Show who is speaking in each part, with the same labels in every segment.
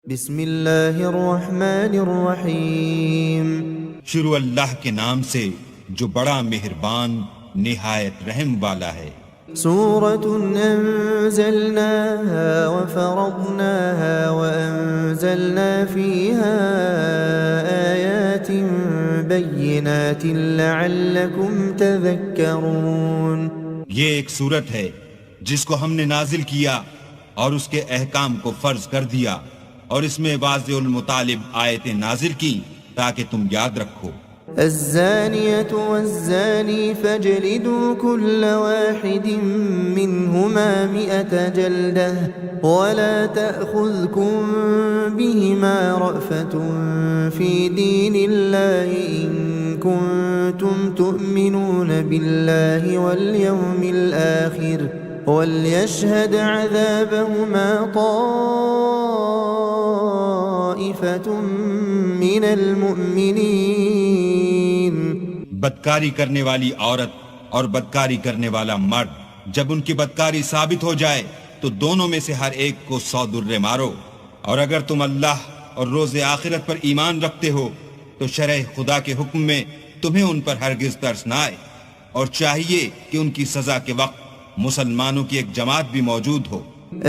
Speaker 1: بسم اللہ الرحمن الرحیم
Speaker 2: شروع اللہ کے نام سے جو بڑا مہربان نہایت رحم والا ہے۔
Speaker 1: سورة أنزلناها وفرضناها وأنزلنا فيها آيات بينات لعلكم تذكرون۔
Speaker 2: یہ ایک سورت ہے جس کو ہم نے نازل کیا اور اس کے احکام کو فرض کر دیا، اور اس میں واضح المطالب آیتیں نازل کی تاکہ تم یاد رکھو۔
Speaker 1: الزانية والزاني فاجلدوا كل واحد منهما 100 جلدة ولا تأخذكم بهما رأفة في دين الله إن كنتم تؤمنون بالله واليوم الآخر وليشهد عذابهما طائفة من المؤمنين۔
Speaker 2: بدکاری کرنے والی عورت اور بدکاری کرنے والا مرد جب ان کی بدکاری ثابت ہو جائے تو دونوں میں سے ہر ایک کو 100 درے مارو، اور اگر تم اللہ اور روز آخرت پر ایمان رکھتے ہو تو شرع خدا کے حکم میں تمہیں ان پر ہرگز ترس نہ آئے، اور چاہیے کہ ان کی سزا کے وقت مسلمانوں کی ایک جماعت بھی موجود ہو۔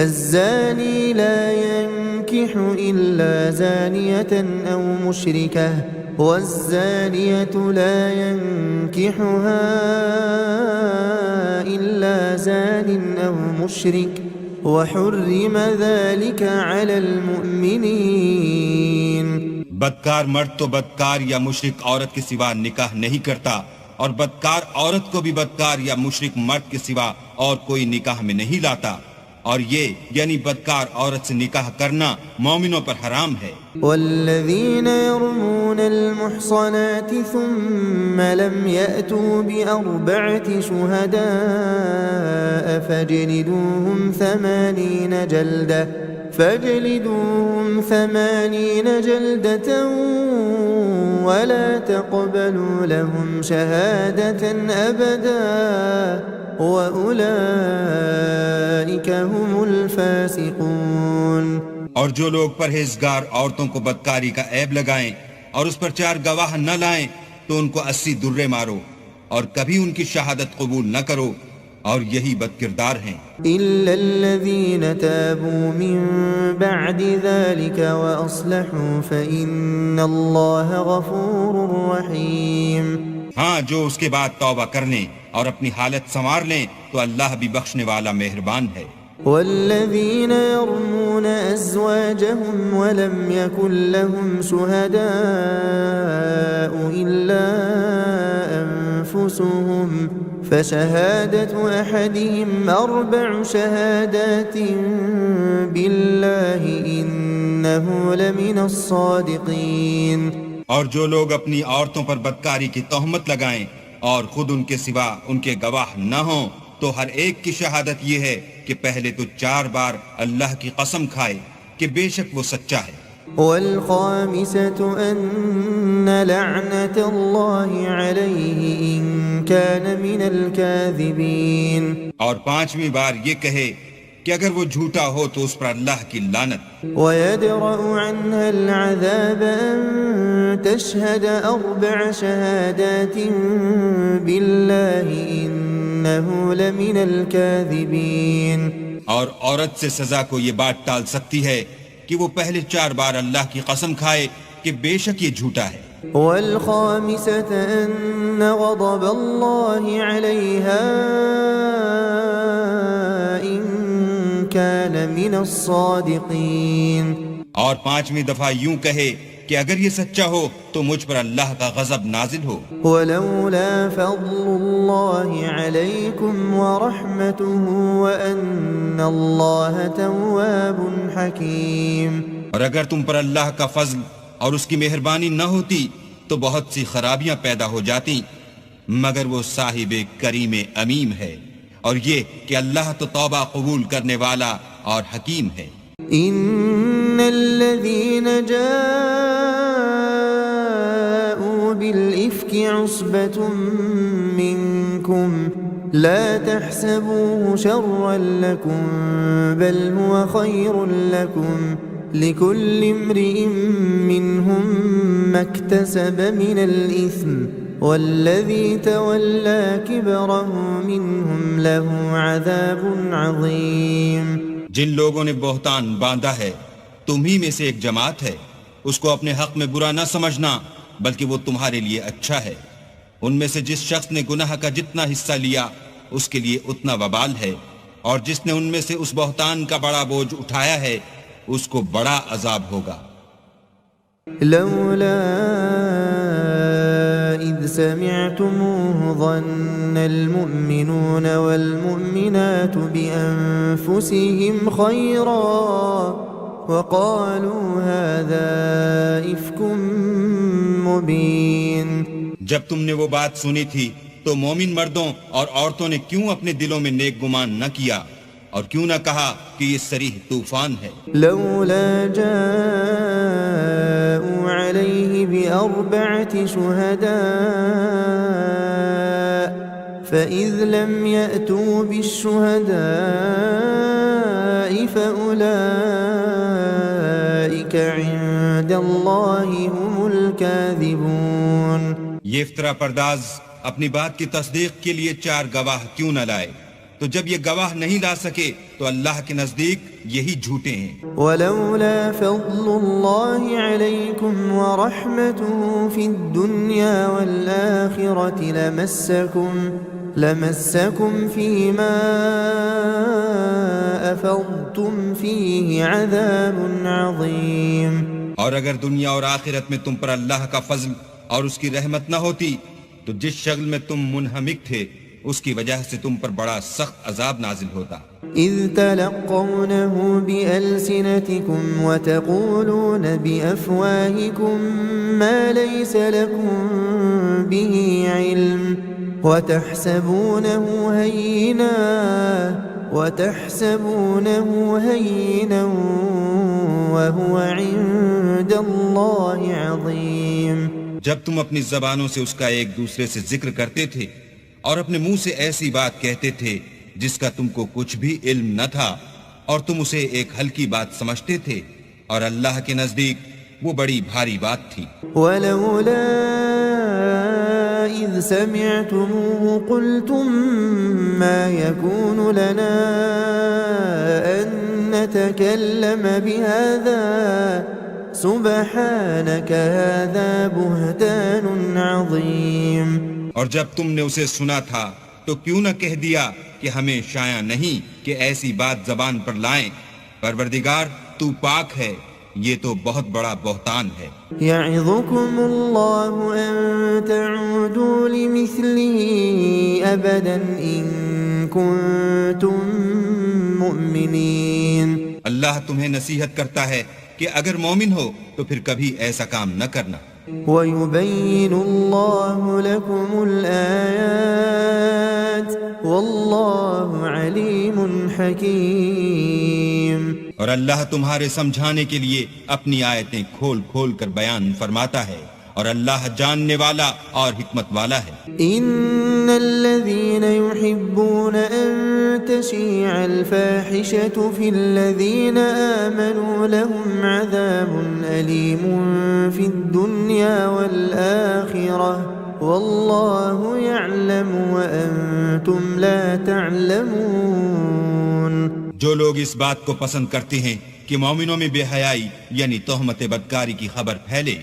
Speaker 1: الزاني لا ينكح إلا زانية أو مشركة والزانية لا ينكحها إلا زان أو مشرك وحرم ذلك على المؤمنين۔
Speaker 2: بدکار مرد تو بدکار یا مشرک عورت کے سوا نکاح نہیں کرتا، اور بدکار عورت کو بھی بدکار یا مشرک مرد کے سوا اور کوئی نکاح میں نہیں لاتا، اور یہ یعنی بدکار عورت سے نکاح کرنا مومنوں پر حرام ہے۔
Speaker 1: والذین يرمون المحصنات ثم لم يأتوا بأربعة شهداء فاجلدوهم 80 جلدة ولا تقبلوا لهم شهادة أبدا وَأُولَئِكَ هُمُ الْفَاسِقُونَ۔
Speaker 2: اور جو لوگ پرہیزگار عورتوں کو بدکاری کا عیب لگائیں اور اس پر 4 گواہ نہ لائیں تو ان کو 80 درے مارو، اور کبھی ان کی شہادت قبول نہ کرو، اور یہی بد کردار ہیں۔
Speaker 1: إِلَّا الَّذِينَ تَابُوا مِن بَعْدِ ذَلِكَ وَأَصْلَحُوا فَإِنَّ اللَّهَ غَفُورٌ رَحِيمٌ۔
Speaker 2: ہاں، جو اس کے بعد توبہ کر لیں اور اپنی حالت سنوار لیں تو اللہ بھی بخشنے والا مہربان ہے۔
Speaker 1: والذین یرمون ازواجهم ولم یکن لهم شهداء الا انفسهم فشهادة احدهم 4 شهادات بالله انه لمن الصادقین۔
Speaker 2: اور جو لوگ اپنی عورتوں پر بدکاری کی تہمت لگائیں اور خود ان کے سوا ان کے گواہ نہ ہوں تو ہر ایک کی شہادت یہ ہے کہ پہلے تو 4 بار اللہ کی قسم کھائے کہ بے شک وہ سچا ہے۔
Speaker 1: والخامسة أن لعنة الله عليه إن كان من الكاذبين۔
Speaker 2: اور 5ویں بار یہ کہے کہ اگر وہ جھوٹا ہو تو اس پر اللہ کی لعنت۔
Speaker 1: ويدرأ عنها العذاب أن تشهد 4 شهادات بالله إنه لمن الكاذبين۔
Speaker 2: اور عورت سے سزا کو یہ بات ٹال سکتی ہے کہ وہ پہلے 4 بار اللہ کی قسم کھائے کہ بے شک یہ جھوٹا ہے۔
Speaker 1: والخامسة أن غضب الله عليها إن كان من الصادقين۔
Speaker 2: اور 5ویں دفعہ یوں کہے کہ اگر یہ سچا ہو تو مجھ پر اللہ کا غضب نازل ہو۔
Speaker 1: ولولا فضل الله عليكم ورحمته وأن الله تواب حكيم۔
Speaker 2: اور اگر تم پر اللہ کا فضل اور اس کی مہربانی نہ ہوتی تو بہت سی خرابیاں پیدا ہو جاتی، مگر وہ صاحب کریم امیم ہے، اور یہ کہ اللہ تو توبہ قبول کرنے والا اور حکیم ہے۔
Speaker 1: ان الذين جاءوا بالإفك عصبة منكم لا تحسبوه شرا لكم بل هو خير لكم لكل امرئ منهم ما اكتسب من الإثم والذي تولى كبره منهم له عذاب عظيم.
Speaker 2: جن لوگوں نے بہتان باندھا ہے تم ہی میں سے ایک جماعت ہے، اس کو اپنے حق میں برا نہ سمجھنا بلکہ وہ تمہارے لیے اچھا ہے. ان میں سے جس شخص نے گناہ کا جتنا حصہ لیا اس کے لیے اتنا وبال ہے، اور جس نے ان میں سے اس بہتان کا بڑا بوجھ اٹھایا ہے اس کو بڑا عذاب ہوگا.
Speaker 1: لولا إذ سمعتموه ظن المؤمنون والمؤمنات بأنفسهم خيرا وقالوا هذا إفك مبين.
Speaker 2: جب تم نے وہ بات سنی تھی تو مومن مردوں اور عورتوں نے کیوں اپنے دلوں میں نیک گمان نہ کیا اور کیوں نہ کہا کہ یہ صریح طوفان ہے.
Speaker 1: لولا جاءوا عليه بأربعة شهداء فإذ لم يأتوا بالشهداء فأولئك عند الله هم الكاذبون.
Speaker 2: یہ افترا پرداز اپنی بات کی تصدیق کے لیے 4 گواہ کیوں نہ لائے؟ تو جب یہ گواہ نہیں لا سکے تو اللہ کے نزدیک یہی جھوٹے ہیں.
Speaker 1: ولولا فضل الله عليكم ورحمته في الدنيا والآخرة لمسكم فيما أفضتم فيه عذاب عظيم.
Speaker 2: اور اگر دنیا اور آخرت میں تم پر اللہ کا فضل اور اس کی رحمت نہ ہوتی تو جس شغل میں تم منہمک تھے اس کی وجہ سے تم پر بڑا سخت عذاب نازل ہوتا.
Speaker 1: اذ تلقونه بألسنتكم وتقولون بأفواهكم ما ليس لكم به علم وتحسبونه هينا وهو عند الله عظيم.
Speaker 2: جب تم اپنی زبانوں سے اس کا ایک دوسرے سے ذکر کرتے تھے اور اپنے منہ سے ایسی بات کہتے تھے جس کا تم کو کچھ بھی علم نہ تھا اور تم اسے ایک ہلکی بات سمجھتے تھے اور اللہ کے نزدیک وہ بڑی بھاری بات تھی.
Speaker 1: ولولا اذ سمعتموه قلتم ما يكون لنا ان نتكلم بهذا سبحانك هذا بهتان عظيم.
Speaker 2: اور جب تم نے اسے سنا تھا تو کیوں نہ کہہ دیا کہ ہمیں شایع نہیں کہ ایسی بات زبان پر لائیں. پروردگار تو پاک ہے، یہ تو بہت بڑا بہتان ہے.
Speaker 1: یعظکم اللہ ان تعودوا لمثله ابدا ان کنتم مؤمنین.
Speaker 2: اللہ تمہیں نصیحت کرتا ہے کہ اگر مومن ہو تو پھر کبھی ایسا کام نہ کرنا.
Speaker 1: وَيُبَيِّنُ اللَّهُ لَكُمُ الْآيَاتِ وَاللَّهُ عَلِيمٌ حَكِيمٌ.
Speaker 2: اور اللہ تمہارے سمجھانے کے لیے اپنی آیتیں کھول کھول کر بیان فرماتا ہے اور اللہ جاننے والا اور حکمت والا ہے.
Speaker 1: ان الذين يحبون ان تشيع الفاحشة في الذين آمنوا لهم عذاب أليم في الدنيا والآخرة والله يعلم وأنتم لا تعلمون.
Speaker 2: جو لوگ اس بات کو پسند کرتے ہیں کہ مومنوں میں بے حیائی یعنی تہمت بدکاری کی خبر پھیلے،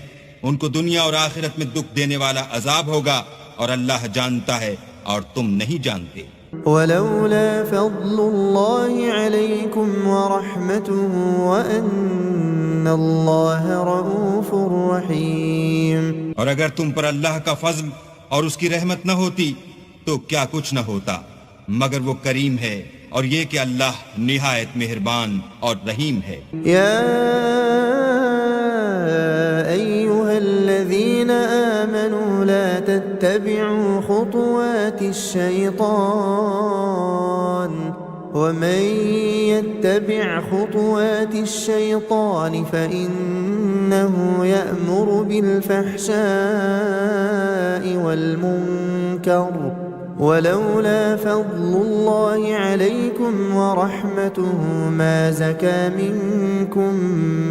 Speaker 2: ان کو دنیا اور آخرت میں دکھ دینے والا عذاب ہوگا اور اللہ جانتا ہے اور تم نہیں جانتے.
Speaker 1: ولولا فضل الله عليكم ورحمته وأن الله رؤوف رحيم.
Speaker 2: اور اگر تم پر اللہ کا فضل اور اس کی رحمت نہ ہوتی تو کیا کچھ نہ ہوتا، مگر وہ کریم ہے اور یہ کہ اللہ نہایت مہربان اور رحیم ہے.
Speaker 1: یا أيها الذين آمنوا لا تتبعوا خطوات الشيطان ومن يتبع خطوات الشيطان فإنه يأمر بالفحشاء والمنكر ولولا فضل الله عليكم ورحمته ما زكى منكم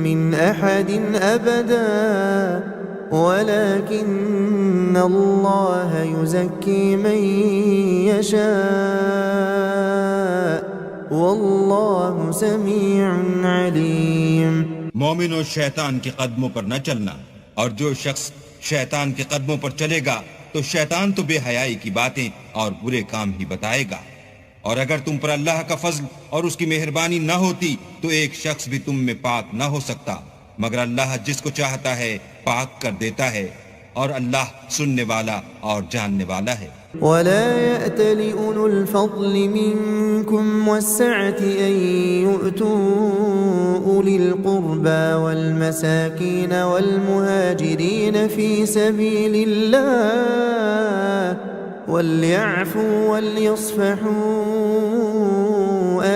Speaker 1: من أحد أبدا ولكن الله يزكي من يشاء والله سميع عليم.
Speaker 2: مومنو شیطان کے قدموں پر نہ چلنا، اور جو شخص شیطان کے قدموں پر چلے گا تو شیطان تو بے حیائی کی باتیں اور برے کام ہی بتائے گا. اور اگر تم پر اللہ کا فضل اور اس کی مہربانی نہ ہوتی تو ایک شخص بھی تم میں پاک نہ ہو سکتا، مگر اللہ جس کو چاہتا ہے پاک کر دیتا ہے، اور اللہ سننے والا اور جاننے والا ہے.
Speaker 1: ولا يأتل أولو الفضل منكم والسعة أن يؤتوا أولي القربى والمساكين والمهاجرين في سبيل الله وليعفوا وليصفحوا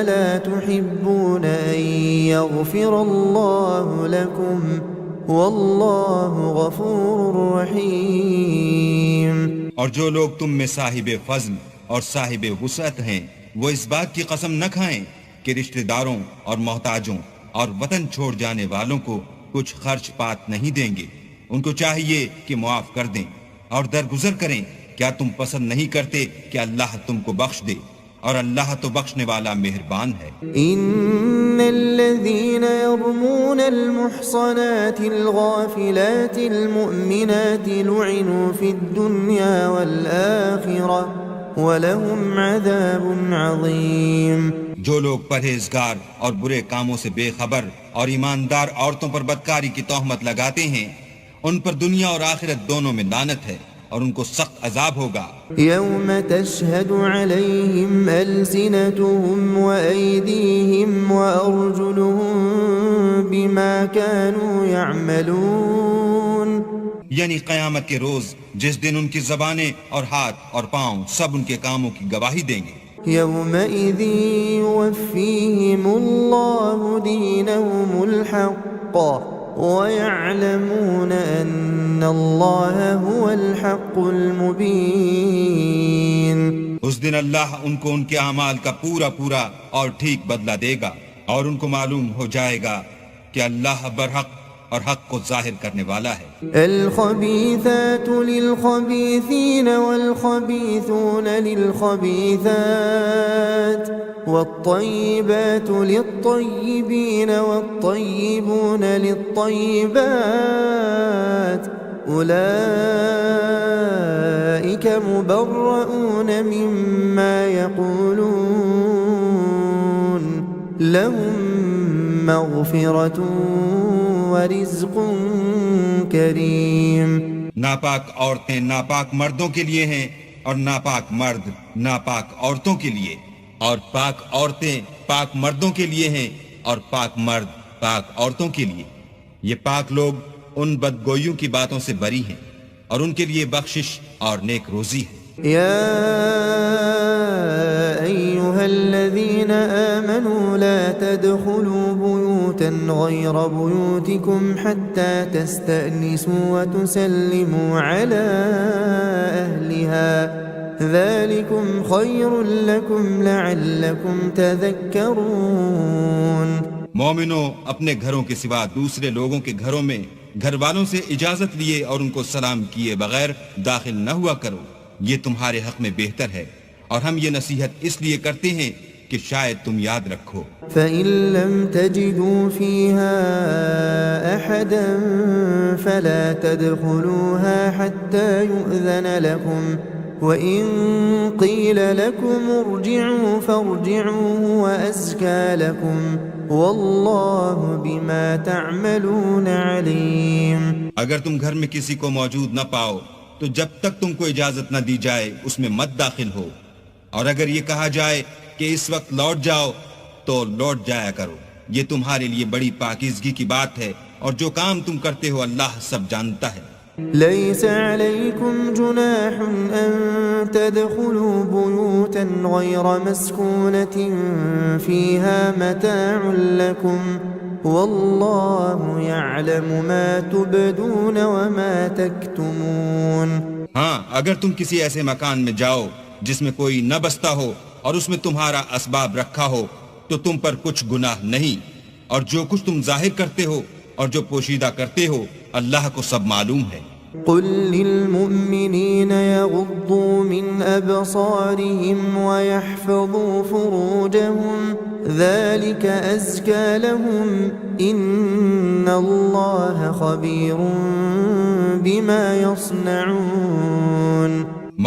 Speaker 1: ألا تحبون أن يغفر الله لكم والله غفور رحيم.
Speaker 2: اور جو لوگ تم میں صاحب فضل اور صاحب وسعت ہیں وہ اس بات کی قسم نہ کھائیں کہ رشتہ داروں اور محتاجوں اور وطن چھوڑ جانے والوں کو کچھ خرچ پات نہیں دیں گے. ان کو چاہیے کہ معاف کر دیں اور درگزر کریں. کیا تم پسند نہیں کرتے کہ اللہ تم کو بخش دے؟ اور اللہ تو بخشنے والا مہربان ہے.
Speaker 1: ان الذين يرمون المحصنات الغافلات المؤمنات لعنوا في الدنيا والآخرة ولهم عذاب عظيم.
Speaker 2: جو لوگ پرہیزگار اور برے کاموں سے بے خبر اور ایماندار عورتوں پر بدکاری کی تہمت لگاتے ہیں ان پر دنیا اور آخرت دونوں میں لعنت ہے اور ان کو سخت عذاب ہوگا.
Speaker 1: يوم تشهد عليهم ألسنتهم وأيديهم وأرجلهم بما كانوا يعملون.
Speaker 2: یعنی قیامت کے روز جس دن ان کی زبانیں اور ہاتھ اور پاؤں سب ان کے کاموں کی گواہی دیں گے.
Speaker 1: يومئذ يوفيهم الله دينهم الحق ويعلمون أن الله هو الحق المبين.
Speaker 2: اس دن اللہ ان کو ان کے اعمال کا پورا پورا اور ٹھیک بدلہ دے گا اور ان کو معلوم ہو جائے گا کہ اللہ برحق اور حق کو ظاہر کرنے والا ہے.
Speaker 1: الخبيثات للخبيثين والخبيثون للخبيثات والطيبات للطيبين والطيبون للطيبات أولئك مبرؤون مما يقولون لهم مغفرة ورزق کریم.
Speaker 2: ناپاک عورتیں ناپاک مردوں کے لیے ہیں اور ناپاک مرد ناپاک عورتوں کے لیے، اور پاک عورتیں پاک مردوں کے لیے ہیں اور پاک مرد پاک عورتوں کے لیے. یہ پاک لوگ ان بدگوئیوں کی باتوں سے بری ہیں اور ان کے لیے بخشش اور نیک روزی ہے.
Speaker 1: يا أيها الذين آمنوا لا تدخلوا بيوتا غير بيوتكم حتى تستأنسوا وتسلموا على أهلها ذلكم خير لكم لعلكم تذكرون.
Speaker 2: مومنو اپنے گھروں کے سوا دوسرے لوگوں کے گھروں میں گھر والوں سے اجازت لیے اور ان کو سلام کیے بغیر داخل نہ ہوا کرو، یہ تمہارے حق میں بہتر ہے، اور ہم یہ نصیحت اس لیے کرتے ہیں کہ شاید تم یاد رکھو.
Speaker 1: فَإِن لَّمْ تَجِدُوا فِيهَا أَحَدًا فَلَا تَدْخُلُوهَا حَتَّى يُؤْذَنَ لَكُمْ وَإِن قِيلَ لَكُمْ ارْجِعُوا فَارْجِعُوا وَأَزْكَى لَكُمْ وَاللَّهُ بِمَا تَعْمَلُونَ عَلِيمٌ.
Speaker 2: اگر تم گھر میں کسی کو موجود نہ پاؤ تو جب تک تم کو اجازت نہ دی جائے اس میں مت داخل ہو، اور اگر یہ کہا جائے کہ اس وقت لوٹ جاؤ تو لوٹ جایا کرو. یہ تمہارے لیے بڑی پاکیزگی کی بات ہے، اور جو کام تم کرتے ہو اللہ سب جانتا ہے.
Speaker 1: ليس عليكم جناح أن تدخلوا بيوتا غير مسكونة فيها متاع لكم والله يعلم ما تبدون وما تكتمون.
Speaker 2: ہاں، اگر تم کسی ایسے مکان میں جاؤ جس میں کوئی نہ بستا ہو اور اس میں تمہارا اسباب رکھا ہو تو تم پر کچھ گناہ نہیں، اور جو کچھ تم ظاہر کرتے ہو اور جو پوشیدہ کرتے ہو اللہ کو سب معلوم ہے۔
Speaker 1: قل للمؤمنين يغضوا من أبصارهم ويحفظوا فروجهم ذلك أزكى لهم إن الله خبير بما يصنعون۔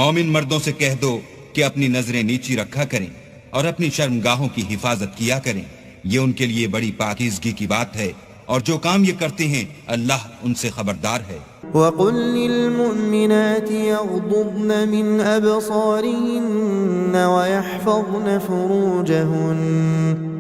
Speaker 2: مومن مردوں سے کہہ دو کہ اپنی نظریں نیچی رکھا کریں اور اپنی شرمگاہوں کی حفاظت کیا کریں، یہ ان کے لیے بڑی پاکیزگی کی بات ہے، اور جو کام یہ کرتے ہیں اللہ ان سے خبردار ہے۔
Speaker 1: وَقُلْ لِلْمُؤْمِنَاتِ يَغْضُضْنَ مِنْ أَبْصَارِهِنَّ وَيَحْفَظْنَ فُرُوجَهُنَّ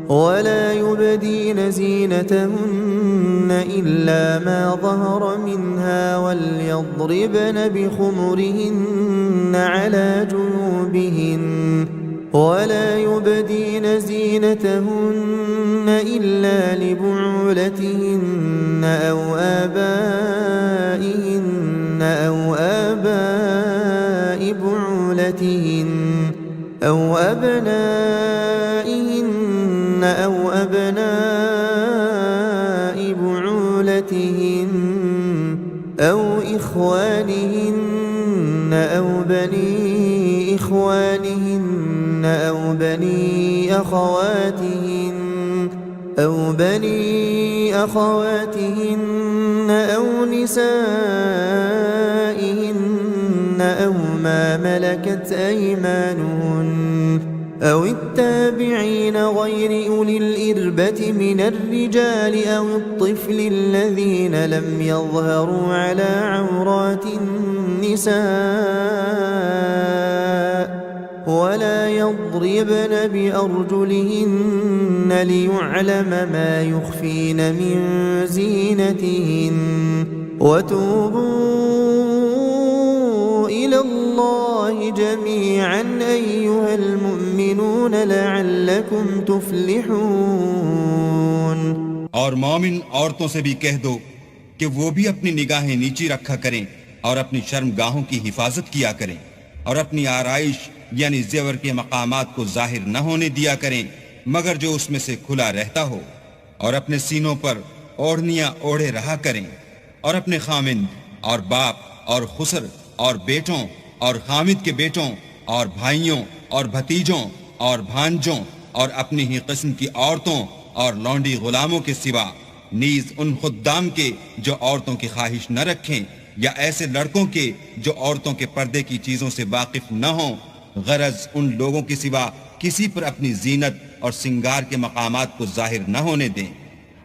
Speaker 1: وَلَا يُبْدِينَ زِينَتَهُنَّ إِلَّا مَا ظَهَرَ مِنْهَا وَلْيَضْرِبْنَ بِخُمُرِهِنَّ عَلَى جُيُوبِهِنَّ ولا يبدين زينتهن إلا لبعولتهن أو آبائهن أو آباء بعولتهن أو أبنائهن أو أبناء بعولتهن أو إخوانهن أو بني إخوانهن أو بني أخواتهن أو نسائهن أو ما ملكت أيمانهن أو التابعين غير أولي الإربة من الرجال أو الطفل الذين لم يظهروا على عورات النساء ولا يضربن بأرجلهن ليعلم ما يخفين من زينتهن وتوبوا إلى الله جميعا أيها المؤمنون لعلكم تفلحون۔
Speaker 2: اور مومن عورتوں سے بھی کہہ دو کہ وہ بھی اپنی نگاہیں نیچی رکھا کریں اور اپنی شرمگاہوں کی حفاظت کیا کریں، اور اپنی آرائش یعنی زیور کے مقامات کو ظاہر نہ ہونے دیا کریں مگر جو اس میں سے کھلا رہتا ہو، اور اپنے سینوں پر اوڑھنیاں اوڑھے رہا کریں، اور اپنے خامند اور باپ اور خسر اور بیٹوں اور خامد کے بیٹوں اور بھائیوں اور بھتیجوں اور بھانجوں اور اپنی ہی قسم کی عورتوں اور لونڈی غلاموں کے سوا، نیز ان خدام کے جو عورتوں کی خواہش نہ رکھیں، یا ایسے لڑکوں کے جو عورتوں کے پردے کی چیزوں سے واقف نہ ہوں، غرض ان لوگوں کے سوا کسی پر اپنی زینت اور سنگار کے مقامات کو ظاہر نہ ہونے دیں،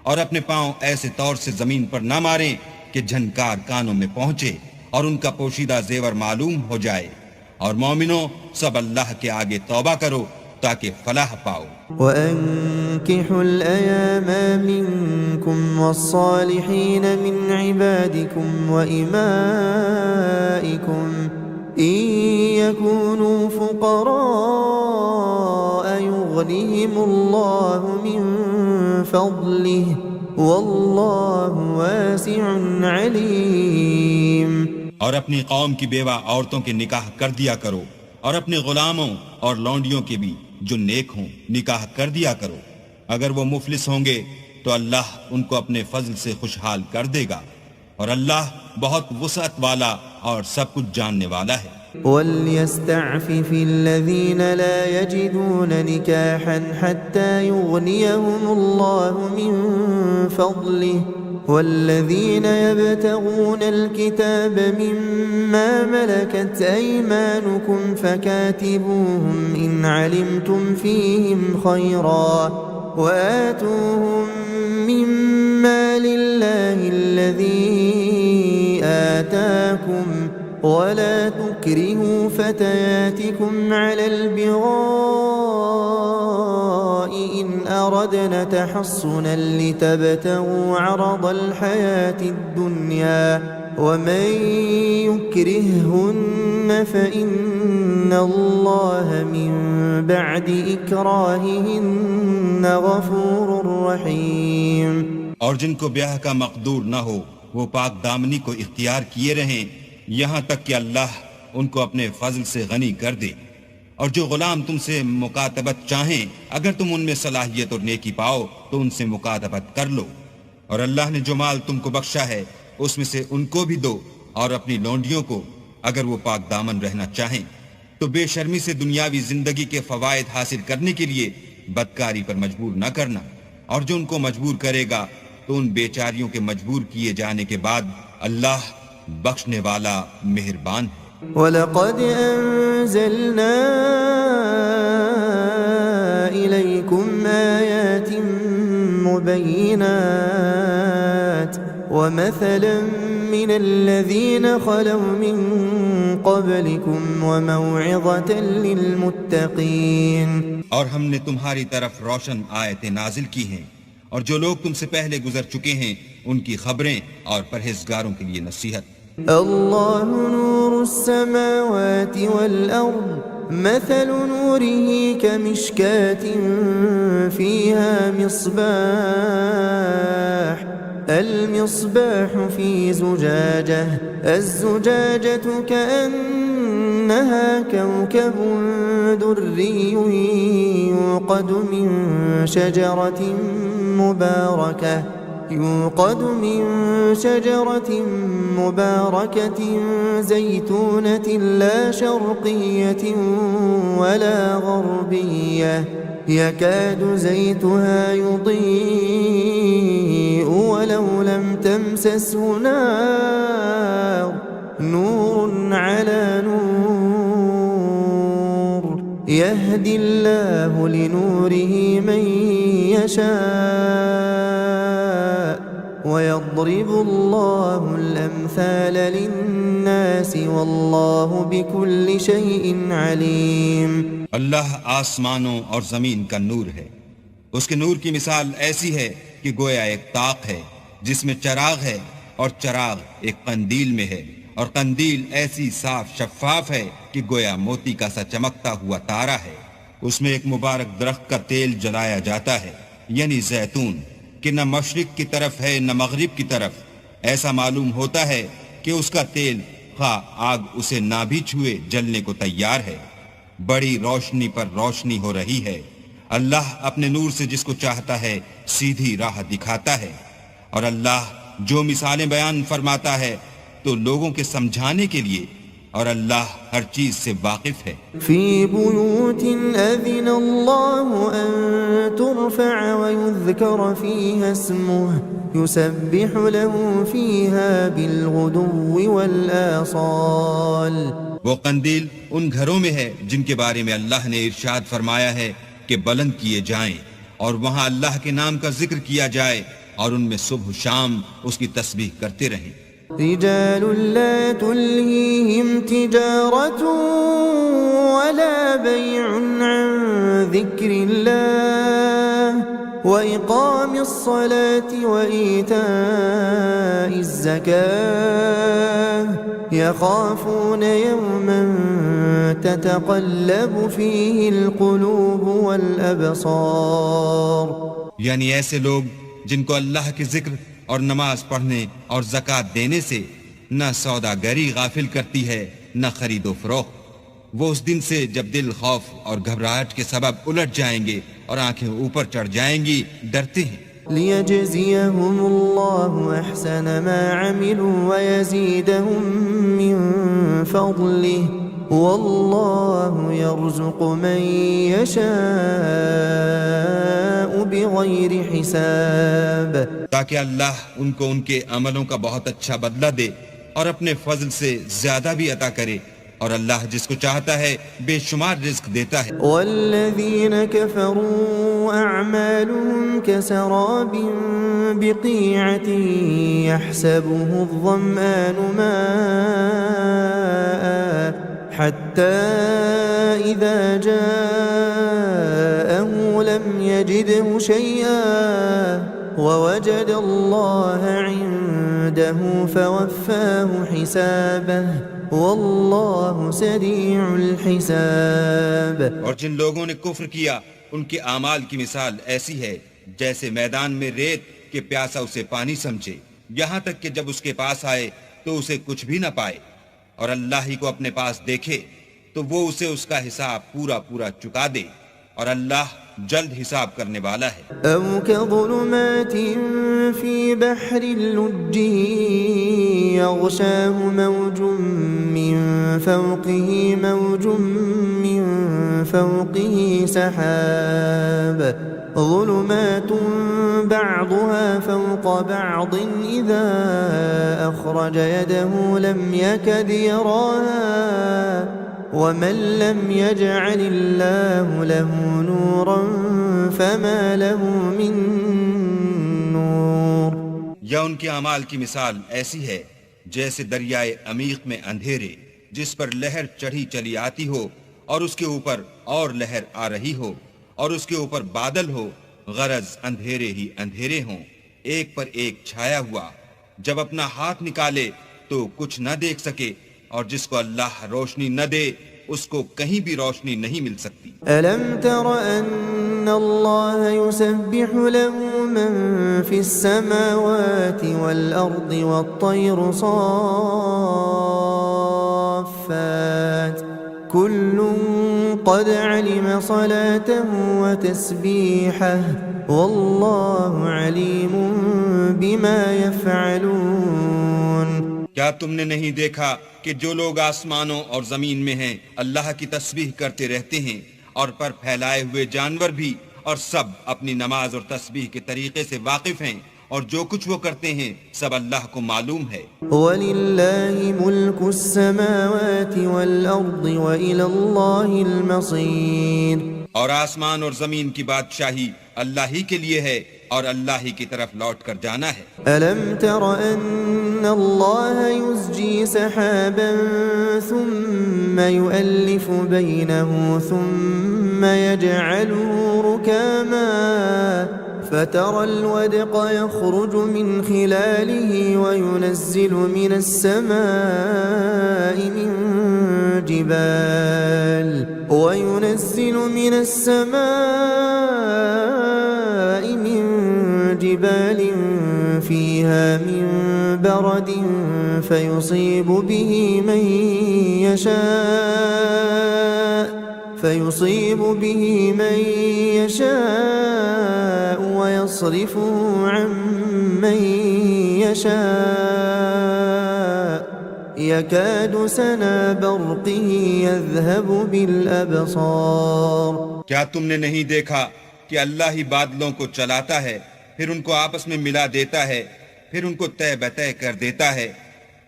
Speaker 2: اور اپنے پاؤں ایسے طور سے زمین پر نہ ماریں کہ جھنکار کانوں میں پہنچے اور ان کا پوشیدہ زیور معلوم ہو جائے، اور مومنوں سب اللہ کے آگے توبہ کرو تاکہ فلاح پاؤ۔
Speaker 1: وَأَنكِحُوا الْأَيَامَ مِنكُمْ وَالصَّالِحِينَ مِنْ عِبَادِكُمْ وَإِمَائِكُمْ إِن يَكُونُوا فُقَرَاءَ يُغْنِهِمُ اللَّهُ مِنْ فَضْلِهِ وَاللَّهُ وَاسِعٌ عَلِيمٌ۔
Speaker 2: اور اپنی قوم کی بیوہ عورتوں کے نکاح کر دیا کرو، اور اپنے غلاموں اور لونڈیوں کے بھی جو نیک ہوں نکاح کر دیا کرو، اگر وہ مفلس ہوں گے تو اللہ ان کو اپنے فضل سے خوشحال کر دے گا، اور اللہ بہت وسعت والا اور سب کچھ جاننے والا ہے۔
Speaker 1: وَلْيَسْتَعْفِفِ الَّذِينَ لَا يَجِدُونَ نِكَاحًا حَتَّى يُغْنِيَهُمُ اللَّهُ مِنْ فَضْلِهِ وَالَّذِينَ يَبْتَغُونَ الْكِتَابَ مِمَّا مَلَكَتْ أَيْمَانُكُمْ فَكَاتِبُوهُمْ إِنْ عَلِمْتُمْ فِيهِمْ خَيْرًا وَآتُوهُمْ مِنْ مَالِ اللَّهِ الَّذِي آتَاكُمْ وَلَا تُكْرِهُوا فَتَيَاتِكُمْ عَلَى الْبِغَاءِ إِنْ أَرَدْنَ تَحَصُّنًا لِتَبْتَغُوا عَرَضَ الْحَيَاةِ الدُّنْيَا وَمَنْ يُكْرِههُنَّ فَإِنَّ اللَّهَ مِنْ بَعْدِ إِكْرَاهِهِنَّ غَفُورٌ رَحِيمٌ۔
Speaker 2: اور جن کو بیاہ کا مقدور نہ ہو وہ پاک دامنی کو اختیار کیے رہیں یہاں تک کہ اللہ ان کو اپنے فضل سے غنی کر دے، اور جو غلام تم سے مکاتبت چاہیں اگر تم ان میں صلاحیت اور نیکی پاؤ تو ان سے مکاتبت کر لو، اور اللہ نے جو مال تم کو بخشا ہے اس میں سے ان کو بھی دو، اور اپنی لونڈیوں کو اگر وہ پاک دامن رہنا چاہیں، تو بے شرمی سے دنیاوی زندگی کے فوائد حاصل کرنے کے لیے بدکاری پر مجبور نہ کرنا، اور جو ان کو مجبور کرے گا تو ان بیچاریوں کے مجبور کیے جانے کے بعد اللہ بخشنے والا مہربان ہے۔
Speaker 1: وَلَقَدْ أَنزَلْنَا إِلَيْكُمْ آيَاتٍ مُبَيِّنَاتٍ وَمَثَلًا مِّنَ الَّذِينَ خَلَوْا مِن قَبْلِكُمْ وَمَوْعِظَةً لِّلْمُتَّقِينَ،
Speaker 2: اور ہم نے تمہاری طرف روشن آیتیں نازل کی ہیں، اور جو لوگ تم سے پہلے گزر چکے ہیں ان کی خبریں اور پرہیزگاروں کے لیے نصیحت۔
Speaker 1: اللہ نور السماوات والأرض مثل نوره كمشكاة فيها مصباح المصباح في زجاجة الزجاجة كأنها كوكب دري يوقد من شجرة مباركة زيتونة لا شرقية ولا غربية يكاد زيتها يضيء ولو لم تمسسه نار نور على نور يهدي الله لنوره من يشاء ويضرب الله الأمثال للناس والله بكل شيء عليم۔
Speaker 2: اللہ آسمانوں اور زمین کا نور ہے، اس کے نور کی مثال ایسی ہے کہ گویا ایک طاق ہے جس میں چراغ ہے، اور چراغ ایک قندیل میں ہے، اور قندیل ایسی صاف شفاف ہے کہ گویا موتی کا سا چمکتا ہوا تارا ہے۔ اس میں ایک مبارک درخت کا تیل جلایا جاتا ہے، یعنی زیتون، کہ نہ مشرق کی طرف ہے نہ مغرب کی طرف۔ ایسا معلوم ہوتا ہے کہ اس کا تیل خواہ آگ اسے نہ بھی چھوئے جلنے کو تیار ہے۔ بڑی روشنی پر روشنی ہو رہی ہے۔ اللہ اپنے نور سے جس کو چاہتا ہے سیدھی راہ دکھاتا ہے، اور اللہ جو مثالیں بیان فرماتا ہے تو لوگوں کے سمجھانے کے لیے، اور اللہ ہر چیز سے واقف ہے۔
Speaker 1: فی بیوت اذن اللہ ان ترفع ویذکر فیہا اسمہ یسبح له فیہا بالغدو والآصال۔
Speaker 2: وہ قندیل ان گھروں میں ہے جن کے بارے میں اللہ نے ارشاد فرمایا ہے کہ بلند کیے جائیں، اور وہاں اللہ کے نام کا ذکر کیا جائے، اور ان میں صبح شام اس کی تسبیح کرتے رہیں۔
Speaker 1: رجال لا تلهيهم تجارة ولا بيع عن ذكر الله وإقام الصلاة وإيتاء الزكاة يخافون يوما تتقلب فيه القلوب والأبصار،
Speaker 2: یعنی ایسے لوگ جن کو اللہ کے ذکر اور نماز پڑھنے اور زکوٰۃ دینے سے نہ سوداگری غافل کرتی ہے نہ خرید و فروخت، وہ اس دن سے جب دل خوف اور گھبراہٹ کے سبب الٹ جائیں گے اور آنکھیں اوپر چڑھ جائیں گی ڈرتے ہیں۔
Speaker 1: لِيَجْزِيَهُمُ اللَّهُ أَحْسَنَ مَا عَمِلُوا وَيَزِيدَهُم مِّن فَضْلِهِ وَاللَّهُ يَرْزُقُ مَن يَشَاءُ بِغَيْرِ حِسَابٍ،
Speaker 2: تاکہ اللہ ان کو ان کے عملوں کا بہت اچھا بدلہ دے اور اپنے فضل سے زیادہ بھی عطا کرے، اور اللہ جس کو چاہتا ہے بے شمار رزق دیتا ہے۔
Speaker 1: والذین کفروا اعمالهم کسراب بقیعة يحسبه الظمآن ماء حتى إذا جاءه لم يجده شيئا ووجد الله عنده فوفاه حسابه واللہ سریع الحساب۔
Speaker 2: اور جن لوگوں نے کفر کیا ان کے اعمال کی مثال ایسی ہے جیسے میدان میں ریت کہ پیاسا اسے پانی سمجھے، یہاں تک کہ جب اس کے پاس آئے تو اسے کچھ بھی نہ پائے، اور اللہ ہی کو اپنے پاس دیکھے تو وہ اسے اس کا حساب پورا پورا چکا دے، اور اللہ جلد حساب کرنے والا ہے۔
Speaker 1: أو كظلمات في بحر اللج يغشاه موج من فوقه موج من فوقه سحاب ظلمات بعضها فوق بعض إذا أخرج يده لم يكد يراها ومن لم يجعل الله له نورا فما له من نور۔
Speaker 2: یا ان کے اعمال کی مثال ایسی ہے جیسے دریائے عمیق میں اندھیرے جس پر لہر چڑھی چلی آتی ہو اور اس کے اوپر اور لہر آ رہی ہو اور اس کے اوپر بادل ہو، غرض اندھیرے ہی اندھیرے ہوں، ایک پر ایک چھایا ہوا، جب اپنا ہاتھ نکالے تو کچھ نہ دیکھ سکے، اور جس کو اللہ روشنی نہ دے اس کو کہیں بھی روشنی نہیں مل سکتی۔
Speaker 1: ألم تر أن الله يسبح له من في السماوات والأرض والطير صافات كل قد علم صلاته وتسبيحه والله عليم بما يفعلون۔
Speaker 2: کیا تم نے نہیں دیکھا کہ جو لوگ آسمانوں اور زمین میں ہیں اللہ کی تسبیح کرتے رہتے ہیں، اور پر پھیلائے ہوئے جانور بھی، اور سب اپنی نماز اور تسبیح کے طریقے سے واقف ہیں، اور جو کچھ وہ کرتے ہیں سب اللہ کو معلوم ہے۔
Speaker 1: وَلِلَّهِ مُلْكُ السَّمَاوَاتِ وَالْأَرْضِ وَإِلَى اللَّهِ الْمَصِيرُ۔
Speaker 2: اور آسمان اور زمین کی بادشاہی اللہ ہی کے لیے ہے، اور اللہ ہی کی طرف لوٹ کر جانا ہے۔
Speaker 1: أَلَمْ تَرَ أَنَّ اللَّهَ يُزْجِي سَحَابًا ثُمَّ يُؤَلِّفُ بَيْنَهُ ثُمَّ يَجْعَلُهُ رُكَامًا فَتَرَى الْوَدْقَ يَخْرُجُ مِنْ خِلَالِهِ وَيُنَزِّلُ مِنَ السَّمَاءِ من جبال فيها من برد فيصيب به من يشاء ويصرفه عن من يشاء يكاد سنا برقه يذهب بالأبصار۔
Speaker 2: کیا تم نے نہیں دیکھا کہ اللہ ہی بادلوں کو چلاتا ہے، پھر ان کو آپس میں ملا دیتا ہے، پھر ان کو طے بطے کر دیتا ہے،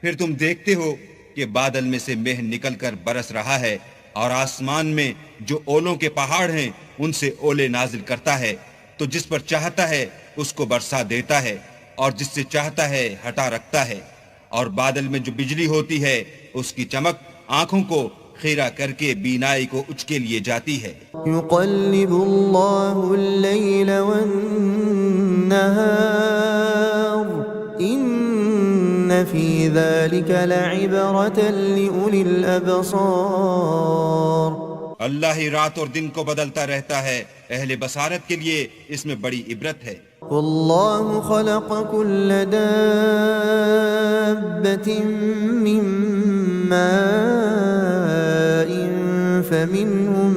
Speaker 2: پھر تم دیکھتے ہو کہ بادل میں سے مہ نکل کر برس رہا ہے، اور آسمان میں جو اولوں کے پہاڑ ہیں ان سے اولے نازل کرتا ہے، تو جس پر چاہتا ہے اس کو برسا دیتا ہے، اور جس سے چاہتا ہے ہٹا رکھتا ہے، اور بادل میں جو بجلی ہوتی ہے اس کی چمک آنکھوں کو خیرہ کر کے بینائی کو اچکے لیے جاتی ہے۔
Speaker 1: يقلب الله الليل والنهار إن في ذلك لعبرة لأولي الأبصار۔
Speaker 2: اللہ ہی رات اور دن کو بدلتا رہتا ہے، اہل بصارت کے لیے اس میں بڑی عبرت ہے۔
Speaker 1: والله خلق كل دابة من ماء فمنهم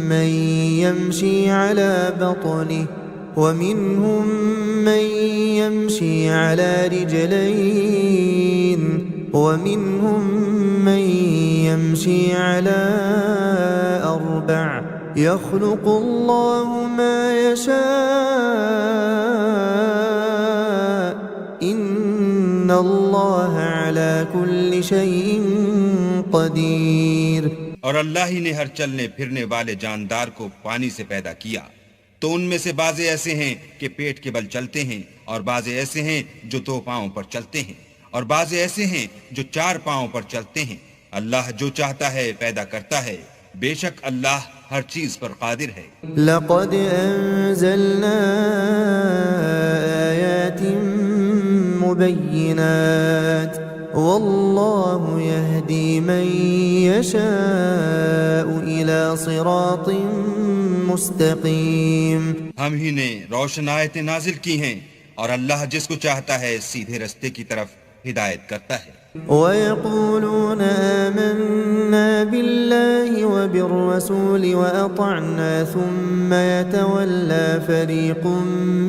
Speaker 1: من يمشي على بطنه ومنهم من يمشي على رجلين ومنهم من يمشي على أربع يخلق الله ما يشاء إن الله على كل شيء قدير۔
Speaker 2: اور اللہ ہی نے ہر چلنے پھرنے والے جاندار کو پانی سے پیدا کیا، تو ان میں سے بعض ایسے ہیں کہ پیٹ کے بل چلتے ہیں، اور بعض ایسے ہیں جو 2 پاؤں پر چلتے ہیں، اور بعض ایسے ہیں جو 4 پاؤں پر چلتے ہیں۔ اللہ جو چاہتا ہے پیدا کرتا ہے، بے شک اللہ ہر چیز پر قادر ہے۔
Speaker 1: لقد انزلنا آیات مبینات واللہ یہدی من یشاء الى صراط مستقیم۔
Speaker 2: ہم ہی نے روشن آیتیں نازل کی ہیں، اور اللہ جس کو چاہتا ہے سیدھے رستے کی طرف ہدایت کرتا ہے۔
Speaker 1: وَيَقُولُونَ آمَنَّا بِاللَّهِ وَبِالرَّسُولِ وَأَطَعْنَا ثُمَّ يَتَوَلَّى فَرِيقٌ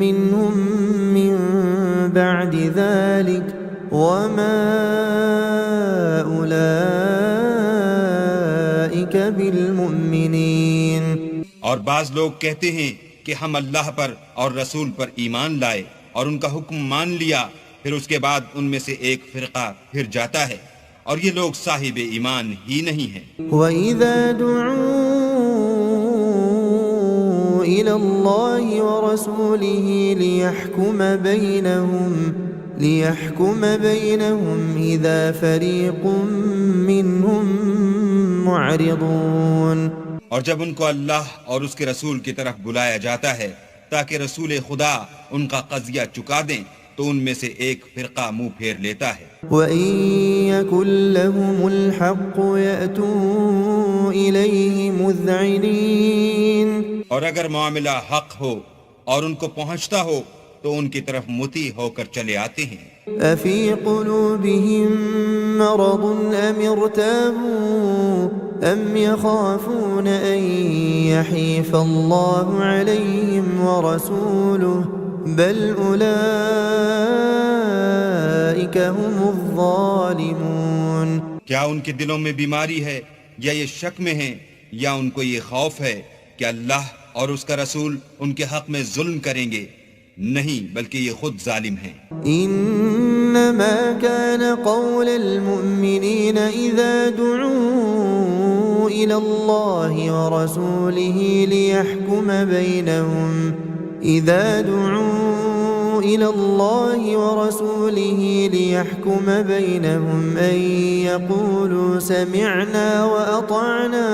Speaker 1: مِّنْهُمْ مِّن بَعْدِ ذَلِكَ وَمَا أُولَئِكَ بِالْمُؤْمِنِينَ۔
Speaker 2: اور بعض لوگ کہتے ہیں کہ ہم اللہ پر اور رسول پر ایمان لائے اور ان کا حکم مان لیا، پھر اس کے بعد ان میں سے ایک فرقہ پھر جاتا ہے، اور یہ لوگ صاحب ایمان ہی نہیں ہیں۔
Speaker 1: وَإِذَا دُعُوا إِلَى اللَّهِ وَرَسُولِهِ لِيَحْكُمَ بَيْنَهُمْ إِذَا فَرِيقٌ مِّنْهُمْ مُعْرِضُونَ۔
Speaker 2: اور جب ان کو اللہ اور اس کے رسول کی طرف بلایا جاتا ہے تاکہ رسول خدا ان کا قضیہ چکا دیں، تو ان میں سے ایک فرقہ منہ پھیر لیتا ہے۔
Speaker 1: وَإِن يَكُن لَّهُمُ الْحَقُّ يَأْتُوا إِلَيْهِ مُذْعِنِينَ۔
Speaker 2: اور اگر معاملہ حق ہو اور ان کو پہنچتا ہو تو ان کی طرف مطیع ہو کر چلے آتے ہیں۔
Speaker 1: أَفِي قُلُوبِهِم مَّرَضٌ أَمِ ارْتَابُوا أَمْ يَخَافُونَ أَن يَحِيفَ اللَّهُ عَلَيْهِمْ وَرَسُولُهُ بَلْ أُولَئِكَ هُمُ الظَّالِمُونَ۔
Speaker 2: کیا ان کے دلوں میں بیماری ہے یا یہ شک میں ہیں یا ان کو یہ خوف ہے کہ اللہ اور اس کا رسول ان کے حق میں ظلم کریں گے؟ نہیں، بلکہ یہ خود ظالم ہیں۔
Speaker 1: انما كان قول المؤمنين اذا دعوا الى الله ورسوله ليحكم بينهم ان يقولوا سمعنا واطعنا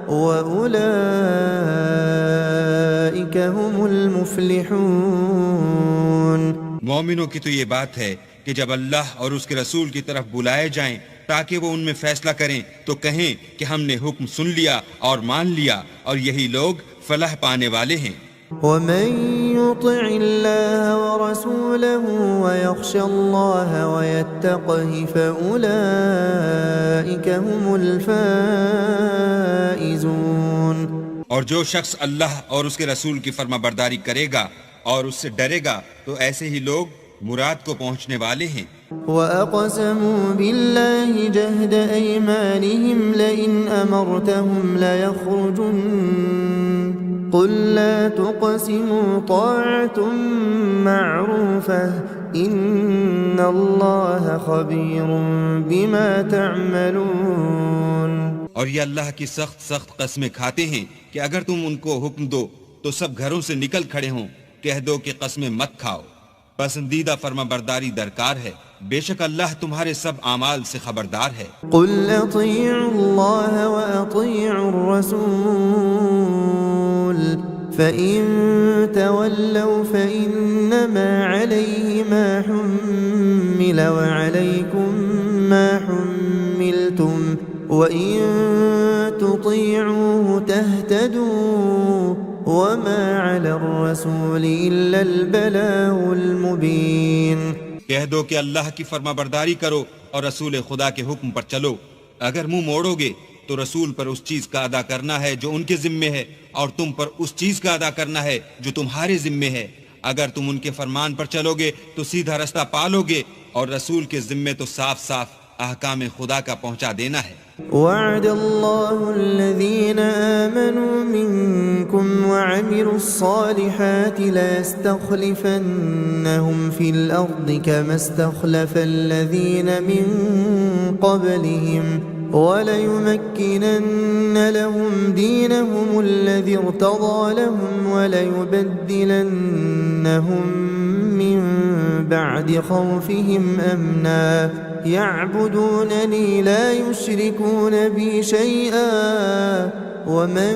Speaker 1: واولئك هم المفلحون۔
Speaker 2: مومنوں کی تو یہ بات ہے کہ جب اللہ اور اس کے رسول کی طرف بلائے جائیں تاکہ وہ ان میں فیصلہ کریں تو کہیں کہ ہم نے حکم سن لیا اور مان لیا، اور یہی لوگ فلاح پانے والے ہیں۔
Speaker 1: وَمَن يُطِعِ اللَّهَ وَرَسُولَهُ وَيَخْشَ اللَّهَ وَيَتَّقْهِ فَأُولَئِكَ هُمُ الْفَائِزُونَ۔
Speaker 2: اور جو شخص اللہ اور اس کے رسول کی فرما برداری کرے گا اور اس سے ڈرے گا تو ایسے ہی لوگ مراد کو پہنچنے والے ہیں۔
Speaker 1: وَأَقْسَمُوا بِاللَّهِ جَهْدَ أَيْمَانِهِمْ لَئِنْ أَمَرْتَهُمْ لَيَخْرُجُنَّ قُل لَّا تُقْسِمُوا طَاعَةٌ مَّعْرُوفَةٌ إِنَّ اللَّهَ خَبِيرٌ بِمَا تَعْمَلُونَ۔
Speaker 2: اور یہ اللہ کی سخت سخت قسمیں کھاتے ہیں کہ اگر تم ان کو حکم دو تو سب گھروں سے نکل کھڑے ہوں، کہہ دو کہ قسمیں مت کھاؤ، پسندیدہ فرما برداری درکار ہے، بے شک اللہ تمہارے سب اعمال سے خبردار ہے۔
Speaker 1: قُلْ أَطِيعُوا اللَّهَ وَأَطِيعُوا الرَّسُولَ فَإِن تَوَلَّوْا فَإِنَّمَا عَلَيْهِ مَا حُمِّلَ وَعَلَيْكُمْ مَا حُمِّلْتُمْ وَإِن تُطِيعُوهُ تَهْتَدُوا وَمَا عَلَى الرَّسُولِ إِلَّا الْبَلَاغُ الْمُبِينُ۔
Speaker 2: کہہ دو کہ اللہ کی فرما برداری کرو اور رسول خدا کے حکم پر چلو، اگر منہ موڑو گے تو رسول پر اس چیز کا ادا کرنا ہے جو ان کے ذمے ہے، اور تم پر اس چیز کا ادا کرنا ہے جو تمہارے ذمے ہے۔ اگر تم ان کے فرمان پر چلو گے تو سیدھا رستہ پالو گے، اور رسول کے ذمے تو صاف صاف احکام خدا کا پہنچا دینا ہے۔
Speaker 1: وعد الله الذين آمنوا منكم وعملوا الصالحات ليستخلفنهم في الأرض كما استخلف الذين من قبلهم وليمكنن لهم دينهم الذي ارتضى لهم وليبدلنهم من بعد خوفهم أمنا يعبدونني لا يشركون بي شيئا ومن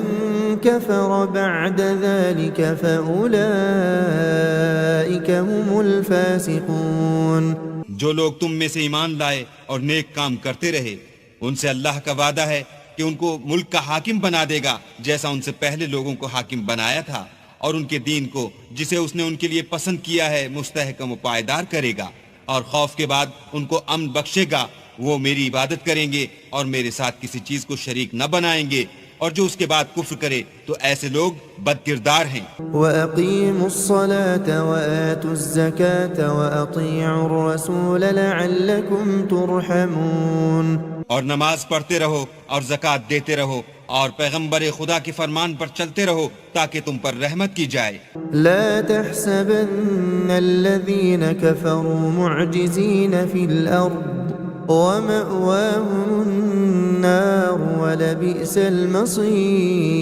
Speaker 1: كفر بعد ذلك فأولئك هم الفاسقون۔
Speaker 2: جو لوگ تم میں سے ایمان لائے اور نیک کام کرتے رہے، ان سے اللہ کا وعدہ ہے کہ ان کو ملک کا حاکم بنا دے گا جیسا ان سے پہلے لوگوں کو حاکم بنایا تھا، اور ان کے دین کو جسے اس نے ان کے لیے پسند کیا ہے مستحکم و پائیدار کرے گا، اور خوف کے بعد ان کو امن بخشے گا، وہ میری عبادت کریں گے اور میرے ساتھ کسی چیز کو شریک نہ بنائیں گے، اور جو اس کے بعد کفر کرے تو ایسے لوگ بد کردار ہیں۔
Speaker 1: وَأَقِيمُوا الصَّلَاةَ وَآتُوا الزَّكَاةَ وَأَطِيعُوا الرَّسُولَ لَعَلَّكُمْ تُرْحَمُونَ،
Speaker 2: اور نماز پڑھتے رہو اور زکوٰۃ دیتے رہو اور پیغمبر خدا کے فرمان پر چلتے رہو تاکہ تم پر رحمت کی جائے۔
Speaker 1: لا تحسبن الذين كفروا معجزين في الأرض ومأواهم النار ولبئس المصير۔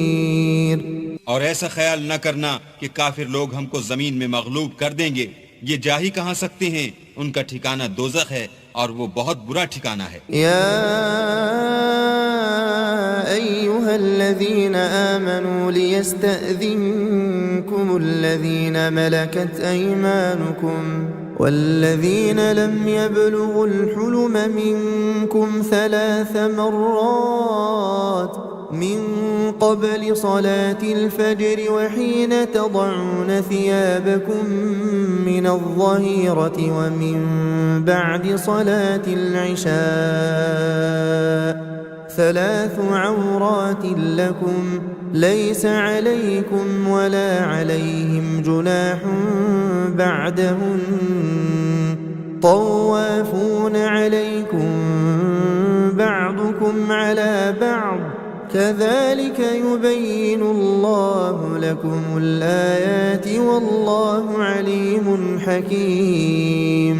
Speaker 2: اور ایسا خیال نہ کرنا کہ کافر لوگ ہم کو زمین میں مغلوب کر دیں گے، یہ جا ہی کہاں سکتے ہیں، ان کا ٹھکانہ دوزخ ہے اور وہ بہت برا ٹھکانہ ہے۔
Speaker 1: يا أيها الذين آمنوا ليستأذنكم الذين ملكت أيمانكم والذين لم يبلغوا الحلم منكم 3 مرات من قبل صلاة الفجر وحين تضعون ثيابكم من الظهيرة ومن بعد صلاة العشاء 3 عورات لكم ليس عليكم ولا عليهم جناح بعدهن طوافون عليكم بعضكم على بعض كذلك يبين الله لكم الآيات والله عليم حكيم۔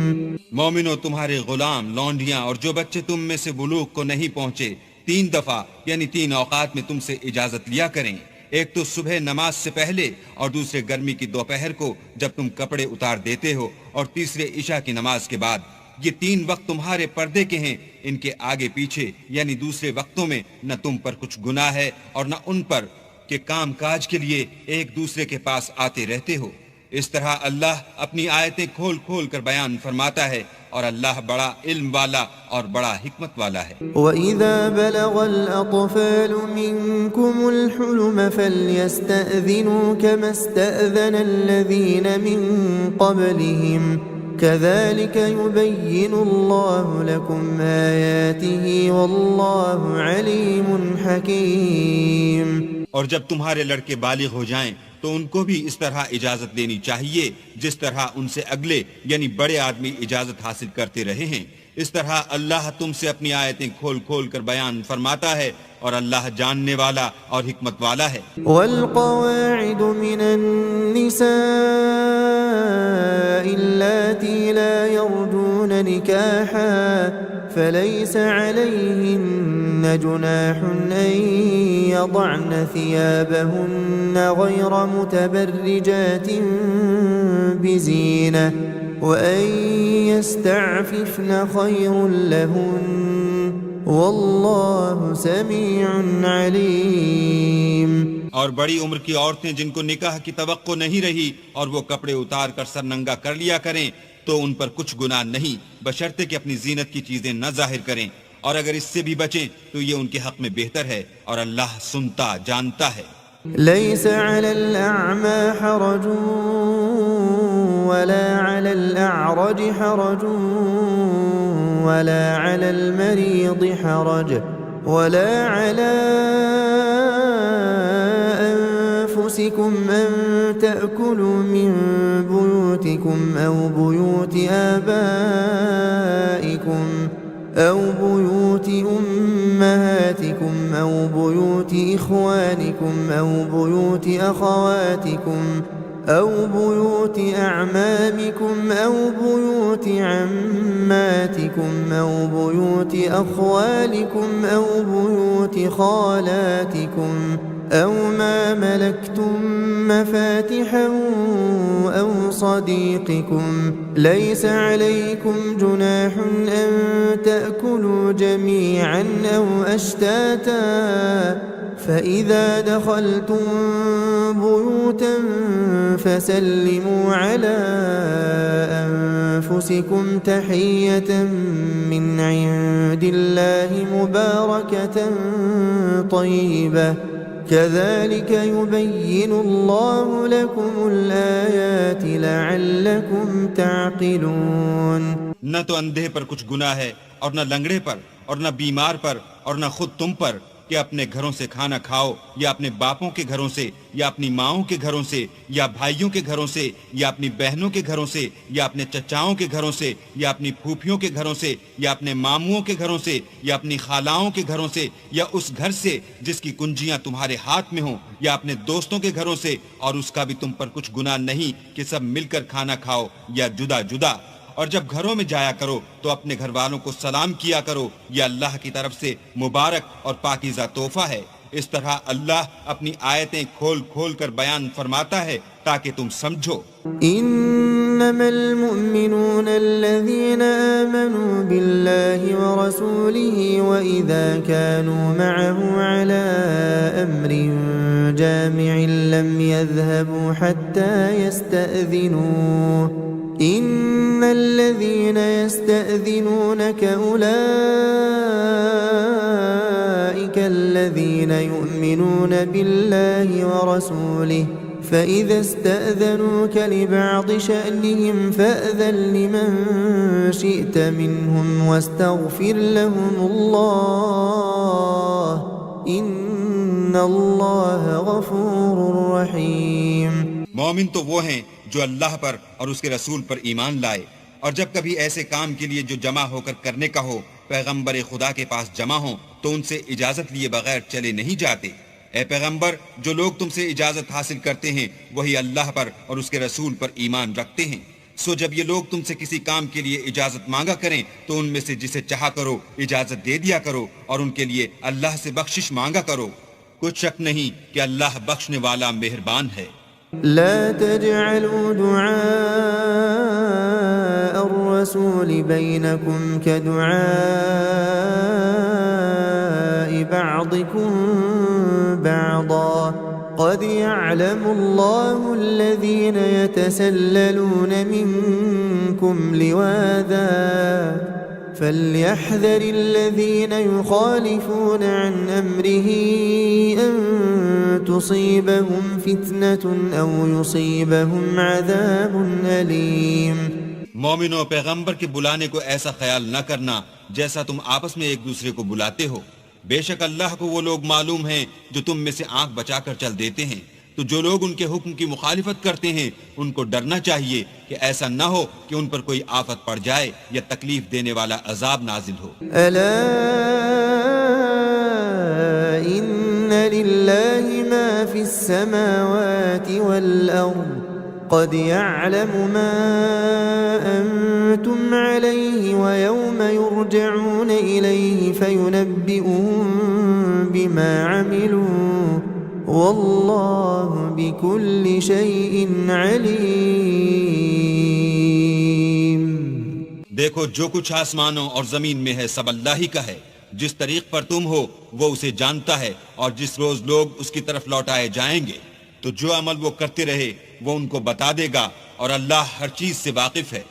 Speaker 2: مومنو، تمہارے غلام، لونڈیاں اور جو بچے تم میں سے بلوغ کو نہیں پہنچے 3 دفعہ یعنی 3 اوقات میں تم سے اجازت لیا کریں، ایک تو صبح نماز سے پہلے اور دوسرے گرمی کی دوپہر کو جب تم کپڑے اتار دیتے ہو، اور تیسرے عشاء کی نماز کے بعد۔ یہ 3 وقت تمہارے پردے کے ہیں، ان کے آگے پیچھے یعنی دوسرے وقتوں میں نہ تم پر کچھ گناہ ہے اور نہ ان پر کہ کام کاج کے لیے ایک دوسرے کے پاس آتے رہتے ہو۔ اس طرح اللہ اپنی آیتیں کھول کھول کر بیان فرماتا ہے، اور اللہ بڑا علم والا اور بڑا حکمت والا ہے۔
Speaker 1: وَإِذَا بَلَغَ الْأَطْفَالُ مِنْكُمُ الْحُلُمَ فَلْيَسْتَأْذِنُوا كَمَا اسْتَأْذَنَ الَّذِينَ مِنْ قَبْلِهِمْ كَذَلِكَ يُبَيِّنُ اللَّهُ لَكُمْ آيَاتِهِ وَاللَّهُ عَلِيمٌ حَكِيمٌ۔
Speaker 2: اور جب تمہارے لڑکے بالغ ہو جائیں تو ان کو بھی اس طرح اجازت دینی چاہیے جس طرح ان سے اگلے یعنی بڑے آدمی اجازت حاصل کرتے رہے ہیں۔ اس طرح اللہ تم سے اپنی آیتیں کھول کھول کر بیان فرماتا ہے، اور اللہ جاننے والا اور حکمت والا ہے۔
Speaker 1: والقواعد من النساء اللاتي لا يرجون نكاحا فليس عليهن جناح أن يضعن ثيابهن غير متبرجات بزينة وأن يستعففن خير لهن والله سميع عليم۔
Speaker 2: اور بڑی عمر کی عورتیں جن کو نکاح کی توقع نہیں رہی اور وہ کپڑے اتار کر سر ننگا کر لیا کریں تو ان پر کچھ گناہ نہیں، بشرطے کہ اپنی زینت کی چیزیں نہ ظاہر کریں، اور اگر اس سے بھی بچیں تو یہ ان کے حق میں بہتر ہے، اور اللہ سنتا جانتا ہے۔
Speaker 1: ليس على الأعمى حرج ولا على الأعرج حرج ولا على المريض حرج ولا على أنفسكم أن تأكلوا من بيوتكم أو بيوت آبائكم أو بيوت أمهاتكم أو بيوت إخوانكم أو بيوت أخواتكم أو بيوت أعمامكم أو بيوت عماتكم أو بيوت أخوالكم أو بيوت خالاتكم أو ما ملكتم مفاتحه أو صديقكم ليس عليكم جناح أن تأكلوا جميعا أو أشتاتا فإذا دخلتم بيوتا فسلموا على أنفسكم تحية من عند الله مباركة طيبة كذلك يبين الله لكم الآيات لعلكم تعقلون۔
Speaker 2: نہ تو اندھے پر کچھ گناہ ہے اور نہ لنگڑے پر اور نہ بیمار پر اور نہ خود تم پر کہ اپنے گھروں سے کھانا کھاؤ یا اپنے باپوں کے گھروں سے یا اپنی ماؤں کے گھروں سے یا بھائیوں کے گھروں سے یا اپنی بہنوں کے گھروں سے یا اپنے چچاؤں کے گھروں سے یا اپنی پھوپھیوں کے گھروں سے یا اپنے ماموں کے گھروں سے یا اپنی خالاؤں کے گھروں سے یا اس گھر سے جس کی کنجیاں تمہارے ہاتھ میں ہوں یا اپنے دوستوں کے گھروں سے، اور اس کا بھی تم پر کچھ گناہ نہیں کہ سب مل کر کھانا کھاؤ یا جدا جدا۔ اور جب گھروں میں جایا کرو تو اپنے گھر والوں کو سلام کیا کرو، یہ اللہ کی طرف سے مبارک اور پاکیزہ تحفہ ہے۔ اس طرح اللہ اپنی آیتیں کھول کھول کر بیان فرماتا ہے تاکہ تم سمجھو۔
Speaker 1: انما المؤمنون الذين آمنوا بالله ورسوله واذا كانوا معه على امر جامع لم يذهبوا حتى يستأذنوه ان الذين يستأذنونك اولئك الذين يؤمنون بالله ورسوله فإذا استأذنوك لبعض شأنهم فأذن لمن شئت منهم واستغفر لهم الله إن الله غفور رحيم۔
Speaker 2: مومن تو وہ ہیں جو اللہ پر اور اس کے رسول پر ایمان لائے، اور جب کبھی ایسے کام کے لیے جو جمع ہو کر کرنے کا ہو پیغمبر خدا کے پاس جمع ہوں تو ان سے اجازت لیے بغیر چلے نہیں جاتے۔ اے پیغمبر، جو لوگ تم سے اجازت حاصل کرتے ہیں وہی اللہ پر اور اس کے رسول پر ایمان رکھتے ہیں، سو جب یہ لوگ تم سے کسی کام کے لیے اجازت مانگا کریں تو ان میں سے جسے چاہا کرو اجازت دے دیا کرو، اور ان کے لیے اللہ سے بخشش مانگا کرو، کچھ شک نہیں کہ اللہ بخشنے والا مہربان ہے۔
Speaker 1: لا تجعلوا دعاء الرسول بينكم كدعاء بعضكم بعضا قد يعلم الله الذين يتسللون منكم لواذا فليحذر الذين يخالفون عن أمره أن تصيبهم فتنة أو يصيبهم عذاب أليم۔
Speaker 2: مومنوں، پیغمبر کے بلانے کو ایسا خیال نہ کرنا جیسا تم آپس میں ایک دوسرے کو بلاتے ہو، بے شک اللہ کو وہ لوگ معلوم ہیں جو تم میں سے آنکھ بچا کر چل دیتے ہیں، تو جو لوگ ان کے حکم کی مخالفت کرتے ہیں ان کو ڈرنا چاہیے کہ ایسا نہ ہو کہ ان پر کوئی آفت پڑ جائے یا تکلیف دینے والا عذاب نازل ہو۔
Speaker 1: ألا إن لله ما في السماوات والأرض قد يعلم ما أنتم عليه ويوم يرجعون إليه فينبئهم بما عملوا والله بكل شيء عليم۔
Speaker 2: دیکھو، جو کچھ آسمانوں اور زمین میں ہے سب اللہ ہی کا ہے، جس طریق پر تم ہو وہ اسے جانتا ہے، اور جس روز لوگ اس کی طرف لوٹائے جائیں گے تو جو عمل وہ کرتے رہے وہ ان کو بتا دے گا، اور اللہ ہر چیز سے واقف ہے۔